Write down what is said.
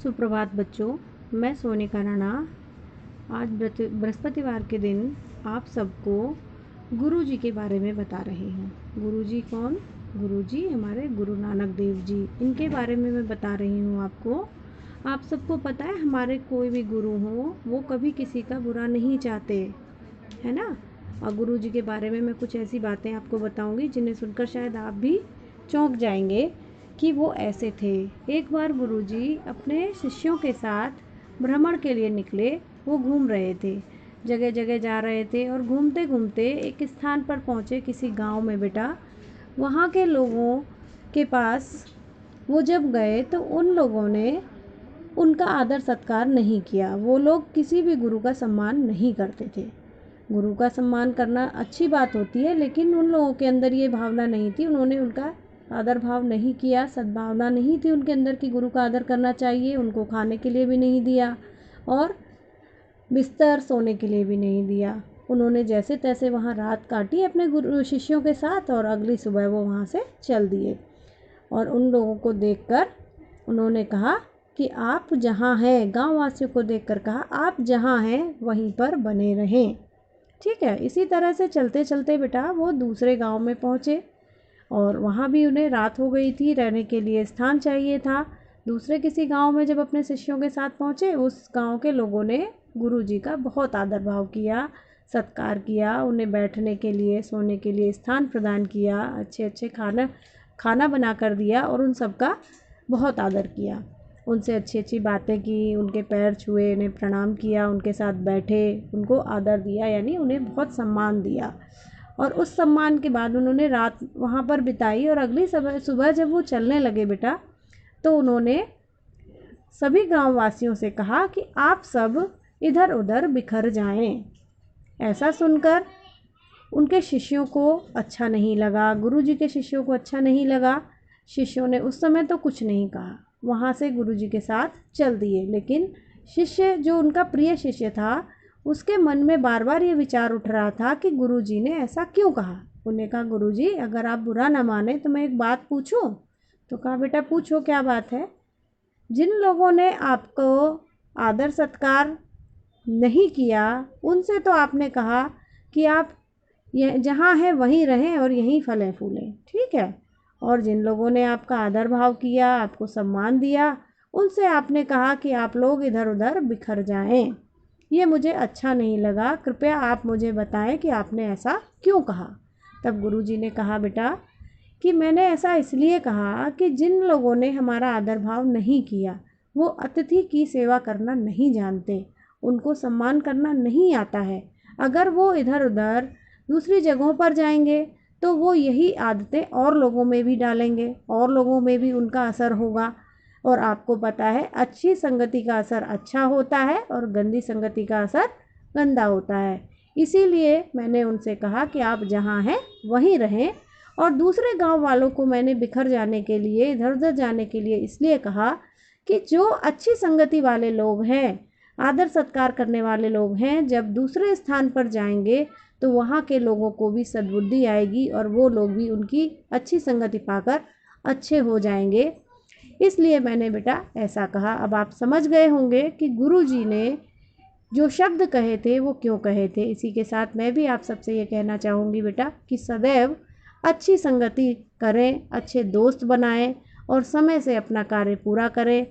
सुप्रभात बच्चों, मैं सोनिका राणा आज बृहस्पतिवार के दिन आप सबको गुरुजी के बारे में बता रही हूँ। गुरुजी कौन? गुरुजी हमारे गुरु नानक देव जी, इनके बारे में मैं बता रही हूँ आपको। आप सबको पता है हमारे कोई भी गुरु हो वो कभी किसी का बुरा नहीं चाहते, है ना। और गुरुजी के बारे में मैं कुछ ऐसी बातें आपको बताऊँगी जिन्हें सुनकर शायद आप भी चौंक जाएंगे कि वो ऐसे थे। एक बार गुरुजी अपने शिष्यों के साथ भ्रमण के लिए निकले। वो घूम रहे थे, जगह जगह जा रहे थे और घूमते घूमते एक स्थान पर पहुँचे, किसी गांव में बेटा। वहाँ के लोगों के पास वो जब गए तो उन लोगों ने उनका आदर सत्कार नहीं किया। वो लोग किसी भी गुरु का सम्मान नहीं करते थे। गुरु का सम्मान करना अच्छी बात होती है, लेकिन उन लोगों के अंदर ये भावना नहीं थी। उन्होंने उनका आदर भाव नहीं किया, सद्भावना नहीं थी उनके अंदर कि गुरु का आदर करना चाहिए। उनको खाने के लिए भी नहीं दिया और बिस्तर सोने के लिए भी नहीं दिया। उन्होंने जैसे तैसे वहाँ रात काटी अपने गुरु शिष्यों के साथ और अगली सुबह वो वहाँ से चल दिए। और उन लोगों को देखकर उन्होंने कहा कि आप जहाँ हैं, गाँव वासियों को देखकर कहा, आप जहाँ हैं वहीं पर बने रहें। ठीक है। इसी तरह से चलते चलते बेटा वो दूसरे गांव में पहुँचे और वहाँ भी उन्हें रात हो गई थी, रहने के लिए स्थान चाहिए था। दूसरे किसी गांव में जब अपने शिष्यों के साथ पहुँचे, उस गांव के लोगों ने गुरुजी का बहुत आदर भाव किया, सत्कार किया, उन्हें बैठने के लिए, सोने के लिए स्थान प्रदान किया, अच्छे अच्छे खाना बना कर दिया और उन सब का बहुत आदर किया। उनसे अच्छी अच्छी बातें की, उनके पैर छुए, उन्हें प्रणाम किया, उनके साथ बैठे, उनको आदर दिया, यानी उन्हें बहुत सम्मान दिया। और उस सम्मान के बाद उन्होंने रात वहाँ पर बिताई और अगली सुबह जब वो चलने लगे बेटा, तो उन्होंने सभी गांव वासियों से कहा कि आप सब इधर उधर बिखर जाएं। ऐसा सुनकर उनके शिष्यों को अच्छा नहीं लगा, गुरुजी के शिष्यों को अच्छा नहीं लगा। शिष्यों ने उस समय तो कुछ नहीं कहा, वहाँ से गुरुजी के साथ चल दिए। लेकिन शिष्य जो उनका प्रिय शिष्य था, उसके मन में बार बार ये विचार उठ रहा था कि गुरुजी ने ऐसा क्यों कहा। उन्होंने कहा, गुरुजी अगर आप बुरा ना माने तो मैं एक बात पूछूं? तो कहा, बेटा पूछो, क्या बात है। जिन लोगों ने आपको आदर सत्कार नहीं किया, उनसे तो आपने कहा कि आप जहाँ हैं वहीं रहें और यहीं फलें फूलें, ठीक है। और जिन लोगों ने आपका आदर भाव किया, आपको सम्मान दिया, उनसे आपने कहा कि आप लोग इधर उधर बिखर जाएं। ये मुझे अच्छा नहीं लगा, कृपया आप मुझे बताएं कि आपने ऐसा क्यों कहा। तब गुरुजी ने कहा, बेटा कि मैंने ऐसा इसलिए कहा कि जिन लोगों ने हमारा आदर भाव नहीं किया, वो अतिथि की सेवा करना नहीं जानते, उनको सम्मान करना नहीं आता है। अगर वो इधर उधर दूसरी जगहों पर जाएंगे तो वो यही आदतें और लोगों में भी डालेंगे, और लोगों में भी उनका असर होगा। और आपको पता है अच्छी संगति का असर अच्छा होता है और गंदी संगति का असर गंदा होता है। इसीलिए मैंने उनसे कहा कि आप जहाँ हैं वहीं रहें। और दूसरे गांव वालों को मैंने बिखर जाने के लिए, इधर उधर जाने के लिए इसलिए कहा कि जो अच्छी संगति वाले लोग हैं, आदर सत्कार करने वाले लोग हैं, जब दूसरे स्थान पर जाएंगे तो वहाँ के लोगों को भी सद्बुद्धि आएगी और वो लोग भी उनकी अच्छी संगति पाकर अच्छे हो जाएंगे। इसलिए मैंने बेटा ऐसा कहा। अब आप समझ गए होंगे कि गुरुजी ने जो शब्द कहे थे वो क्यों कहे थे। इसी के साथ मैं भी आप सबसे ये कहना चाहूँगी बेटा कि सदैव अच्छी संगति करें, अच्छे दोस्त बनाएं और समय से अपना कार्य पूरा करें।